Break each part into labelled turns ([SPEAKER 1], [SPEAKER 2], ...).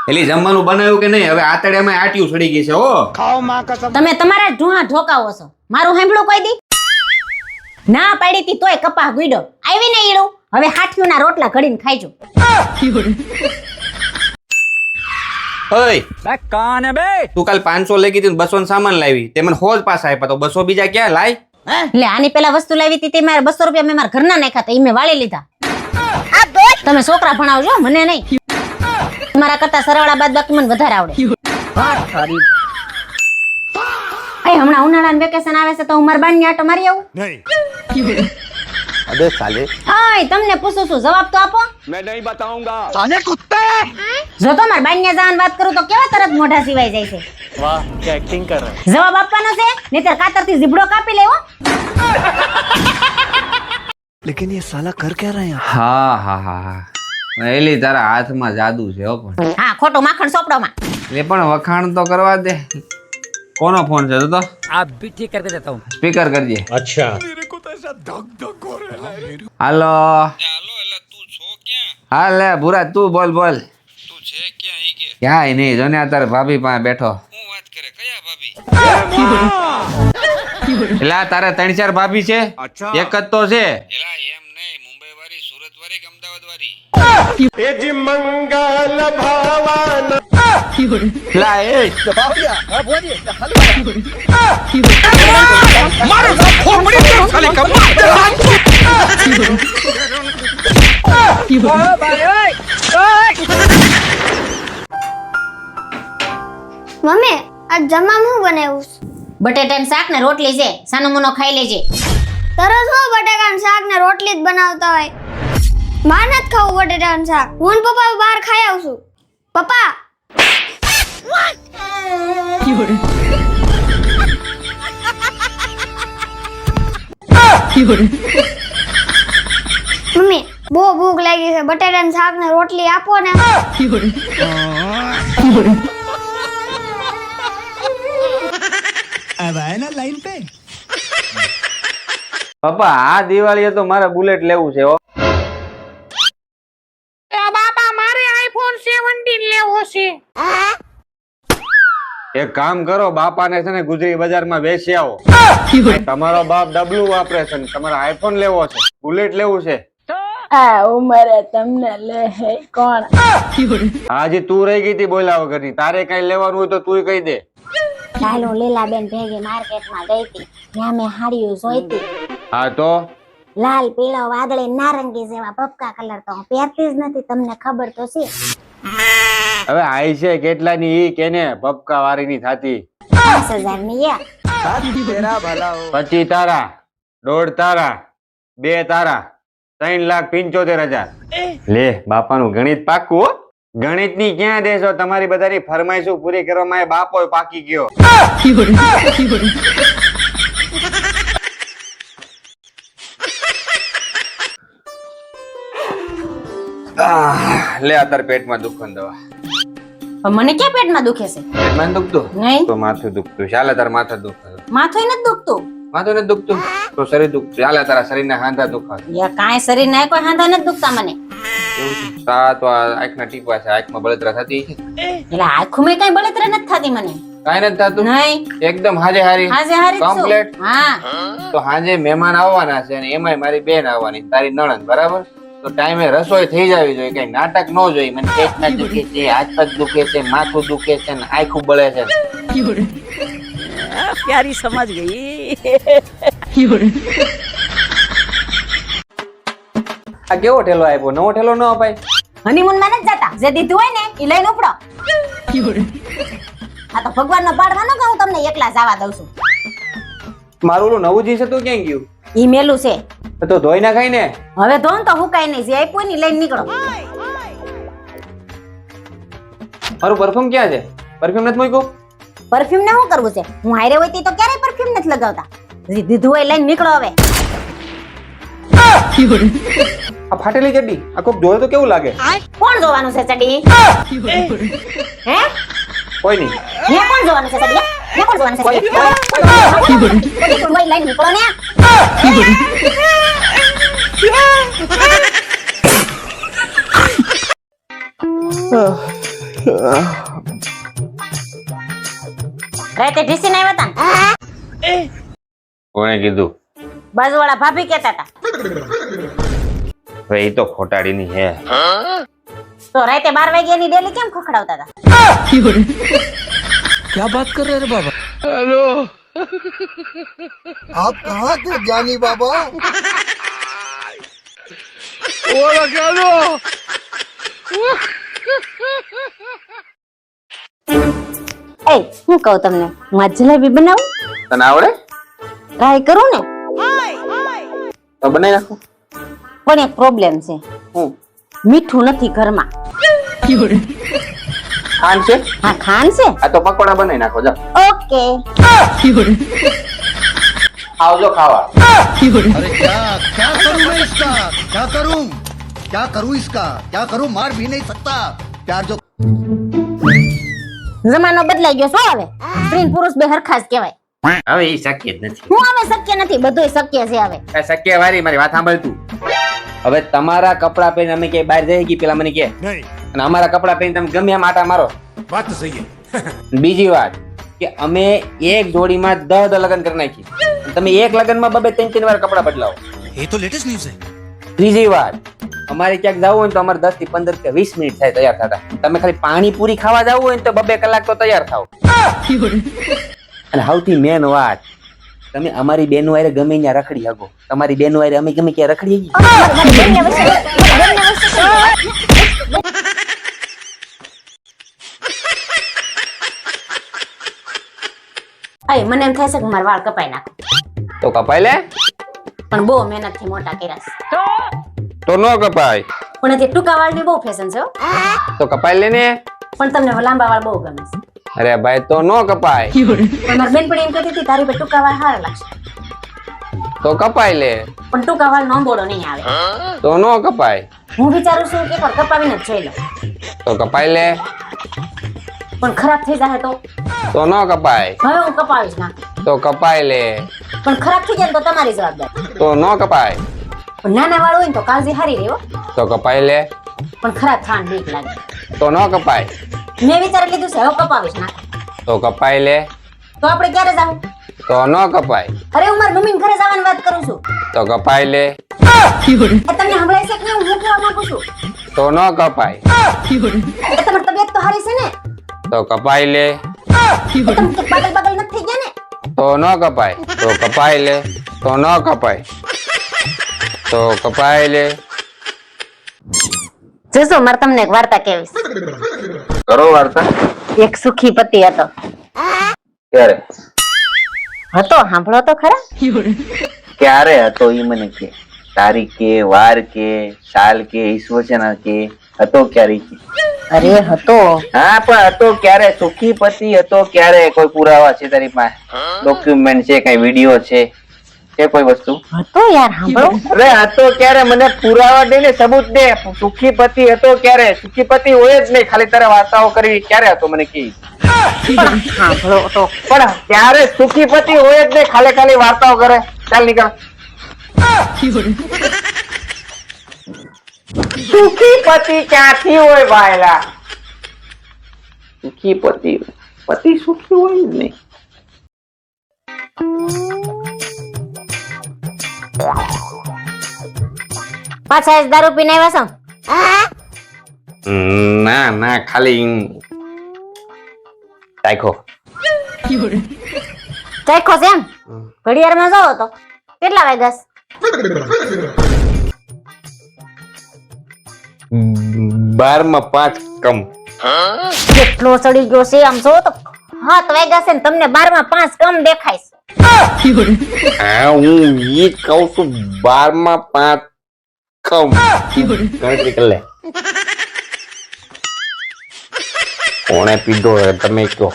[SPEAKER 1] એલી જમવાનું બનાવ્યું કે નહીં? હવે આતડિયામાં આટિયું સડી ગઈ છે હો.
[SPEAKER 2] ખાઓ માં કસમ.
[SPEAKER 3] તમે તમારા ઢૂંહા ઢોકાવો છો. મારું સાંભળો કોઈ દી? ના પાડી તી તોય કપા ગુઈડો. આવી ને ઈડું. હવે હાથીઓના રોટલા ઘડીને ખાઈજો.
[SPEAKER 1] ઓય
[SPEAKER 2] બે કાન હે બે.
[SPEAKER 1] તું કાલ 500 લઈ ગઈ હતી 200 સામાન લાવી. તે મને હોજ પાછા આપ્યા તો 200 બીજા ક્યાં લાય?
[SPEAKER 3] એટલે આની પેલા વસ્તુ લાવી હતી તે મારે 200 રૂપિયા મેં મારા ઘરના નાખ્યા હતા. ઈ મેં વાળી લીધા. તમે છોકરા ભણાવજો મને નહીં. તમારા કરતા સરવાળા બાદ બાકી મને વધારે આવડે. હમણાં ઉનાળાનું વેકેશન આવે છે તો હું મારા બાની આટો મારી આવું.
[SPEAKER 1] અબે સાલે.
[SPEAKER 3] હાય તમને પૂછું છું જવાબ તો આપો.
[SPEAKER 2] मैं नहीं बताऊंगा.
[SPEAKER 4] साले कुत्ते
[SPEAKER 3] જો તો મારા બાની જવાની વાત કરું તો કેવા તરત મોઢા સિવાય જાય છે.
[SPEAKER 2] वाह क्या एक्टिंग कर रहा है.
[SPEAKER 3] જવાબ આપવાનો છે નહીતર કાતરથી જીબડો કાપી લેવો.
[SPEAKER 4] लेकिन ये साला कर क्या रहे हैं
[SPEAKER 1] હા હા હા. એલી તારા હાથમાં જાદુ છે હો પણ.
[SPEAKER 3] હા ખોટો માખણ સોપડોમાં.
[SPEAKER 1] એ પણ વખાણ તો કરવા દે. કોનો ફોન છે તો?
[SPEAKER 2] आप भी ठीक करके देता हूँ.
[SPEAKER 1] સ્પીકર કરજે.
[SPEAKER 2] अच्छा.
[SPEAKER 1] હાલો. હાલે ભૂરા તું બોલ બોલ. ક્યાંય નહીં જો ને અત્યારે ભાભી પાસે બેઠો. એલા તારે 3-4 ભાભી છે? એક જ તો છે. લા એ
[SPEAKER 5] મમ્મી આ જમવામાં શું બનાવ્યું છે?
[SPEAKER 3] બટેટાનું શાક ને રોટલી છે. સાનો મુનો ખાઈ લેજે.
[SPEAKER 5] તરત હું બટાકાનું શાક ને રોટલી જ બનાવતા હોય. માર નથી ખાવું બટાકાનું શાક. હું ને પપ્પા બહાર ખાઈ આવશું. પપ્પા મમ્મી બહુ ભૂખ લાગી છે. બટાટાનું શાક ને રોટલી આપો ને.
[SPEAKER 4] अब आए ना लाइन पे
[SPEAKER 1] પપ્પા આ દિવાળીએ તો મારે બુલેટ લેવું છે હો. એક કામ કરો બાપાને છે ને ગુજરી બજારમાં વેચી આવો. તમારો બાપ ડબલું વાપરે છે ને તમારે આઈફોન લેવો છે, બુલેટ લેવું છે.
[SPEAKER 3] આ ઉંમરે તમને લે હે કોણ?
[SPEAKER 1] હાજી તું રહી ગઈ હતી બોલ્યા વગરની. તારે કઈ લેવાનું હોય તો તું કહી દે.
[SPEAKER 3] કાલ હું લીલાબેન ભેગી માર્કેટમાં ગઈ હતી. ત્યાં મેં હાડીઓ જોઈતી.
[SPEAKER 1] હા તો
[SPEAKER 3] લાલ પીળો વાદળી નારંગી જેવા પપકા કલર તો હું પહેરતી જ નથી. તમને ખબર તો છે.
[SPEAKER 1] હવે આઈ છે કેટલાની ઈ કેને પપકા વાળીની થાતી.
[SPEAKER 3] 5000 ની એક.
[SPEAKER 4] तेरा भला हो
[SPEAKER 1] 25 તારા, 1.5 તારા, 2 તારા, 3,75,000. લે બાપાનું ગણિત પાકું હો. ગણિત ની ક્યાં દેશો? તમારી બધાની ફરમાઈશો પૂરી કરવામાં એ બાપો પાકી ગયો. લે અત્યારે પેટમાં દુખન દવા.
[SPEAKER 3] પણ મને ક્યાં પેટમાં દુખે છે?
[SPEAKER 1] પેટમાં દુખતું
[SPEAKER 3] નહીં.
[SPEAKER 1] તો માથું દુખતું. ચાલે તાર માથું દુખતું.
[SPEAKER 3] માથું નથી દુખતું.
[SPEAKER 1] માથું નથી દુખતું તો શરીર દુખતું. ચાલે તારા શરીરના હાંધા દુખાય.
[SPEAKER 3] યા કાંઈ શરીર ના કોઈ હાંધા નથી દુખતા મને.
[SPEAKER 1] એવું છે? તો આ આંખના ટીપા છે, આંખમાં બળતરા થતી છે?
[SPEAKER 3] એટલે આંખોમાં કઈ બળતરા નથી થતી મને.
[SPEAKER 1] કાંઈ નથી થતું?
[SPEAKER 3] નહીં.
[SPEAKER 1] એકદમ હાજે હારી
[SPEAKER 3] હાજે હારી જ છું.
[SPEAKER 1] કમ્પ્લીટ.
[SPEAKER 3] હા.
[SPEAKER 1] તો હાજે મહેમાન આવવાના છે અને એમાંય મારી બેન આવવાની, તારી નણંદ, બરાબર? તો ટાઈમે રસોઈ થઈ જવી જોઈએ. કઈ નાટક ન જોઈએ. મને પેટમાં દુખે છે, હાથ પગ દુખે છે, માથું દુખે છે ને આંખું બળે છે.
[SPEAKER 6] प्यारी समझ गई.
[SPEAKER 1] આ કેવો ઠેલો આપ્યો? નવો ઠેલો ન અપાય?
[SPEAKER 3] હનીમૂન માં નથી જતા. જે દીધું હોય ને એ લઈને ઉપડો. આ તો ભગવાનનો પાડવાનો કે હું તમને એકલા જવા દઉં છું.
[SPEAKER 1] મારું ઓલું નવું જીન્સ હતું ક્યાં ગયું?
[SPEAKER 3] ઈ મેલું છે.
[SPEAKER 1] તો ધોઈ નાખાય ને.
[SPEAKER 3] હવે ધોન તો હુકાય નહીં. જે આપ્યું ને લઈને નીકળો.
[SPEAKER 1] મારું પરફ્યુમ ક્યાં છે? પરફ્યુમ નથી મૂક્યું?
[SPEAKER 3] પરફ્યુમ ને શું કરવું છે? હું હારે હોય તી તો ક્યારેય પરફ્યુમ નથી લગાવતા. જે દીધું હોય લઈને નીકળો હવે.
[SPEAKER 1] આ ફાટેલી ચડ્ડી આ કોક જોયો તો કેવું લાગે?
[SPEAKER 3] કોણ જોવાનું છે ચડી? હે?
[SPEAKER 1] કોઈ નહીં.
[SPEAKER 3] ને કોણ જોવાનું છે ચડી? ને કોણ જોવાનું છે ચડી? કોઈ લઈને નીકળો ને. રાતે ઢીસી ના આવ્યા તા ને?
[SPEAKER 1] કોણે કીધું?
[SPEAKER 3] બાજુવાળા ભાભી કહેતા હતા.
[SPEAKER 1] હવે એ તો ખોટાડીની હે.
[SPEAKER 3] તો રાતે 12 વાગ્યાની ડેલી કેમ ખખડાવતા હતા?
[SPEAKER 4] क्या बात कर रहे हैं बाबा?
[SPEAKER 6] आप कहाँ थे ज्ञानी बाबा?
[SPEAKER 3] એ હું કહું તમને, હું આજ જલેબી બનાવું?
[SPEAKER 1] તને આવડે?
[SPEAKER 3] ટ્રાય કરું ને.
[SPEAKER 1] તો બનાવી નાખો.
[SPEAKER 3] પણ એક પ્રોબ્લેમ છે,
[SPEAKER 1] હું
[SPEAKER 3] મીઠું નથી ઘરમાં.
[SPEAKER 1] ખાંડ છે?
[SPEAKER 3] હા ખાંડ છે.
[SPEAKER 1] આ તો પકોડા બનાવી નાખો. જાઓ
[SPEAKER 3] ઓકે.
[SPEAKER 1] આવજો ખાવા.
[SPEAKER 6] अरे क्या करूं मैं इसका? क्या करूं इसका? क्या करूं? मार भी नहीं सकता प्यार जो
[SPEAKER 3] જમાનો બદલાઈ ગયો છો હવે. સ્ત્રી ને પુરુષ બે હરખા જ કહેવાય.
[SPEAKER 1] હવે એ શક્ય જ નથી.
[SPEAKER 3] હું હવે શક્ય નથી, બધુંય શક્ય છે હવે.
[SPEAKER 1] આ શક્ય વારી મારી વાત સાંભળ તું. હવે તમારા કપડા પહેરીને અમે ક્યાંય બહાર જઈએ કે પેલા મને કે
[SPEAKER 7] नहीं
[SPEAKER 1] અને અમારા કપડા પહેરીને તમે ગમે એમ આટા મારો.
[SPEAKER 7] बात तो सही है
[SPEAKER 1] બીજી વાત કે અમે એક જોડીમાં 10 લગ્ન કરી નાખી. તમે એક લગ્નમાં 2-3 વાર કપડા બદલાવો.
[SPEAKER 7] ये तो लेटेस्ट न्यूज है
[SPEAKER 1] ત્રીજી વાત, અમારે ક્યાંક જવું હોય ને તો અમારે 10 થી 15 કે 20 મિનિટ થાય તૈયાર થતા. તમે ખાલી પાણીપુરી ખાવા જવું હોય ને તો 2 કલાક તો તૈયાર થાવ. અને સૌથી મેન વાત, તમે અમારી બેનો હારે ગમે ત્યાં રખડી શકો. તમારી બેનો હારે અમે ગમે ક્યાં રખડી ગઈ.
[SPEAKER 3] અય મને એમ થાય છે કે મારા વાળ કપાઈ નાખો,
[SPEAKER 1] તો કપાય લે.
[SPEAKER 3] પણ બહુ મહેનત થી મોટા કર્યા છે.
[SPEAKER 1] તો નો કપાય.
[SPEAKER 3] પણ અત્યારે ટૂંકા વાળની બહુ ફેશન છે હો.
[SPEAKER 1] તો કપાય લે ને.
[SPEAKER 3] પણ તમને લાંબા વાળ બહુ ગમે છે.
[SPEAKER 1] અરે ભાઈ તો નો કપાય.
[SPEAKER 3] પણ મારી બેનપણી એમ કહેતી હતી તારી પર ટૂંકા વાળ સારા લાગશે,
[SPEAKER 1] તો કપાય લે.
[SPEAKER 3] પણ ટૂંકા વાળ નોંબોળો નહીં આવે.
[SPEAKER 1] તો નો કપાય.
[SPEAKER 3] હું વિચારું છું કે એકવાર કપાવીને જ જોઈ લઉં.
[SPEAKER 1] તો કપાય લે.
[SPEAKER 3] પણ ખરાબ થઈ જાય
[SPEAKER 1] તો નો કપાય.
[SPEAKER 3] હવે હું કપાવીશ ના.
[SPEAKER 1] તો કપાય લે.
[SPEAKER 3] પણ ખરાબ થઈ જાય ને તો તમારી જવાબદારી.
[SPEAKER 1] તો નો કપાય.
[SPEAKER 3] પણ નાના વાળ હોય ને તો કાળજી હારી રહે હો.
[SPEAKER 1] તો કપાય લે.
[SPEAKER 3] પણ ખરાબ થવાની બીક લાગે.
[SPEAKER 1] તો નો કપાય.
[SPEAKER 3] મેં વિચારી લીધું છે હવે કપાવીશ ના.
[SPEAKER 1] તો કપાય લે.
[SPEAKER 3] તો આપણે ક્યારે જાવું?
[SPEAKER 1] તો નો કપાય.
[SPEAKER 3] અરે હું મારા મમ્મીને ઘરે જવાની વાત કરું છું.
[SPEAKER 1] તો કપાય લે.
[SPEAKER 3] એ તમને સંભળાય છે કે નહીં? હું કહેવા માંગુ છું.
[SPEAKER 1] તો નો કપાય.
[SPEAKER 3] એ તમારી તબિયત તો હારી છે ને?
[SPEAKER 1] તો કપાય લે.
[SPEAKER 3] તમે કે પાગલ પાગલ નથી થઈ ગયા ને?
[SPEAKER 1] તો નો કપાય. તો કપાય લે. તો નો કપાય. તો કપાય લે.
[SPEAKER 3] જોજો મારે તમને એક વાર્તા કહેવી.
[SPEAKER 1] કરો વાર્તા.
[SPEAKER 3] એક સુખી પતિ હતો.
[SPEAKER 1] ક્યારે
[SPEAKER 3] હતો સાંભળો તો ખરા.
[SPEAKER 1] ક્યારે હતો ઈ મને કે. તારીખ કે, વાર કે, સાલ કે, ઈસવીસન કે, હતો ક્યારે કે.
[SPEAKER 3] અરે હતો.
[SPEAKER 1] હા પણ હતો ક્યારે? સુખી પતિ હતો ક્યારે? કોઈ પુરાવા છે તારી પાસે? ડોક્યુમેન્ટ છે? કઈ વિડિયો છે કે કોઈ વસ્તુ?
[SPEAKER 3] હતો યાર સાંભળો.
[SPEAKER 1] અરે હતો ક્યારે? મને પુરાવા દે ને, સબૂત દે. સુખી પતિ હતો ક્યારે? સુખી પતિ હોય જ નહીં, ખાલી તારે વાર્તાઓ કરવી. ક્યારે હતો મને કે.
[SPEAKER 3] પણ સાંભળો તો.
[SPEAKER 1] પણ ત્યારે સુખી પતિ હોય જ નહીં, ખાલી ખાલી વાર્તાઓ કરે. ચાલ નીકળ. સુખી પતિ ક્યાંથી હોય ભાઈલા? સુખી પતિ સુખી હોય જ નહીં.
[SPEAKER 3] પાછા દારૂ પીને આવ્યા છો?
[SPEAKER 1] ના ના, ખાલી ચાખો.
[SPEAKER 3] ચાખો છે એમ? ઘડિયાળમાં જાઓ તો કેટલા વાગ્યા?
[SPEAKER 1] 12:05 કમ.
[SPEAKER 3] કેટલો ચડી ગયો છે આમ જો તો. 7 વાગ્યા છે ને તમને 12:05 કમ દેખાય છે.
[SPEAKER 1] હા હું ઈ કહું છું, 12:05 કમ. ગણતરી કરી લે. કોણે પીધો તમે કહો.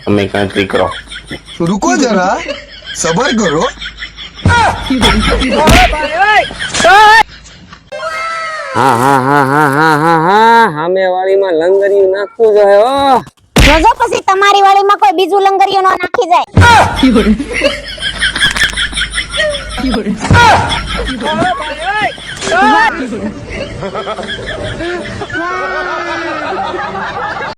[SPEAKER 1] તમે ગણતરી કરો.
[SPEAKER 6] रुको जरा सबर करो.
[SPEAKER 1] હા હા હા હા હા હા હા, સામે વાળીમાં લંગરિયું નાખવું જોઈએ. ઓ
[SPEAKER 3] જોજો પછી તમારી વાળીમાં કોઈ બીજું લંગરિયું ન નાખી જાય.